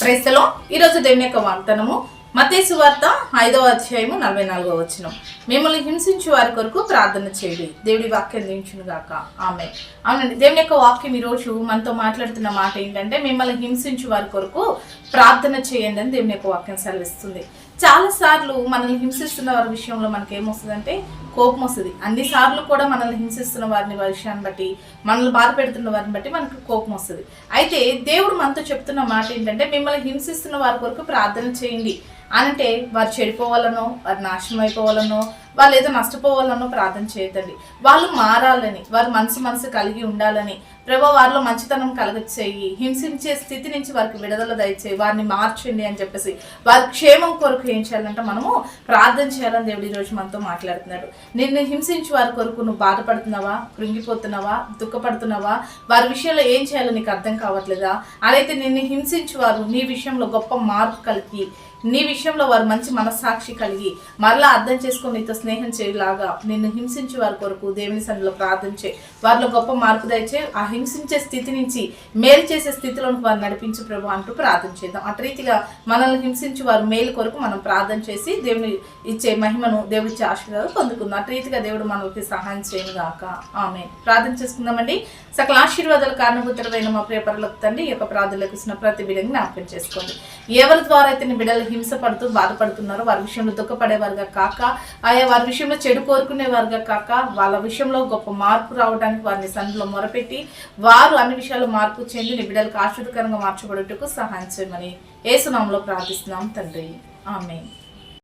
క్రైస్తలో ఈరోజు దేవుని యొక్క వాగ్దానము మత్తయి సువార్త 5వ అధ్యాయము 44వ వచనం. మిమ్మల్ని హింసించు వారి కొరకు ప్రార్థన చేయండి, దేవుడి వాక్యం దీవించును గాక. ఆమేన్. అవునండి, దేవుని యొక్క వాక్యం ఈరోజు మనతో మాట్లాడుతున్న మాట ఏంటంటే మిమ్మల్ని హింసించు వారి కొరకు ప్రార్థన చేయండి అని దేవుని యొక్క వాక్యం సెలవిస్తుంది. చాలా సార్లు మనల్ని హింసిస్తున్న వారి విషయంలో మనకి ఏమొస్తుందంటే కోపం వస్తుంది. అన్నిసార్లు కూడా మనల్ని హింసిస్తున్న వారిని విషయాన్ని బట్టి, మనల్ని బాధ పెడుతున్న వారిని బట్టి మనకు కోపం వస్తుంది. అయితే దేవుడు మనతో చెప్తున్న మాట ఏంటంటే మిమ్మల్ని హింసిస్తున్న వారి కొరకు ప్రార్థన చేయండి అంటే వారు చెడిపోవాలనో, వారు నాశనం అయిపోవాలనో, వాళ్ళు ఏదో నష్టపోవాలనో ప్రార్థన చేయొద్దండి. వాళ్ళు మారాలని, వారు మనసు కలిగి ఉండాలని, ప్రభు వారిలో మంచితనం కలగచేయి, హింసించే స్థితి నుంచి వారికి విడుదల దయచేయి, వారిని మార్చండి అని చెప్పేసి వారి క్షేమం కొరకు ఏం చేయాలంటే మనము ప్రార్థన చేయాలని దేవుడు ఈరోజు మనతో మాట్లాడుతున్నాడు. నిన్ను హింసించి వారి కొరకు నువ్వు బాధపడుతున్నావా, కృంగిపోతున్నావా, దుఃఖపడుతున్నావా, వారి విషయంలో ఏం చేయాలో నీకు అర్థం కావట్లేదా? అదైతే నిన్ను హింసించి వారు నీ విషయంలో గొప్ప మార్పు కలిగి, నీ విషయంలో వారు మంచి మనస్సాక్షి కలిగి మరలా అర్థం చేసుకొని నీతో స్నేహం చేయలాగా నిన్ను హింసించి వారి కొరకు దేవుని సన్నిధిలో ప్రార్థన చేయి, వారిలో గొప్ప మార్పు దయచే, ఆ హింసించే స్థితి నుంచి మేలు చేసే స్థితిలోకి వారు నడిపించు ప్రభు అంటూ ప్రార్థన చేద్దాం. అటు రీతిగా మనల్ని హింసించి వారు మేలు కొరకు మనం ప్రార్థన చేసి దేవుని ఇచ్చే మహిమను, దేవుడి ఇచ్చే ఆశీర్వాదాలు పొందుకుందాం. అటు రీతిగా దేవుడు మనకి సహాయం చేయను గాక. ఆమేన్. ప్రార్థన చేసుకుందామండి. సకల ఆశీర్వాదాలు కారణభూతుడైన మా ప్రియ పరలోక తండ్రి, ఈ యొక్క ప్రార్థనలకు ఇచ్చిన ప్రతి బిడ్డని జ్ఞాపకం చేసుకోండి. ఎవరి ద్వారా అయితే నీ బిడ్డలు హింసపడుతూ బాధపడుతున్నారో వారి విషయంలో దుఃఖపడేవారుగా కాక, ఆయా వారి విషయంలో చెడు కోరుకునేవారుగా కాక, వాళ్ళ విషయంలో గొప్ప మార్పు రావడానికి వారిని సన్నిధిలో మొరపెట్టి వారు అన్ని విషయాలు మార్పు చెంది నీ బిడ్డలకు ఆశీర్వదకరంగా మార్చబడుటకు సహాయం చేయమని యేసు నామములో ప్రార్థిస్తున్నాం తండ్రి. ఆమేన్.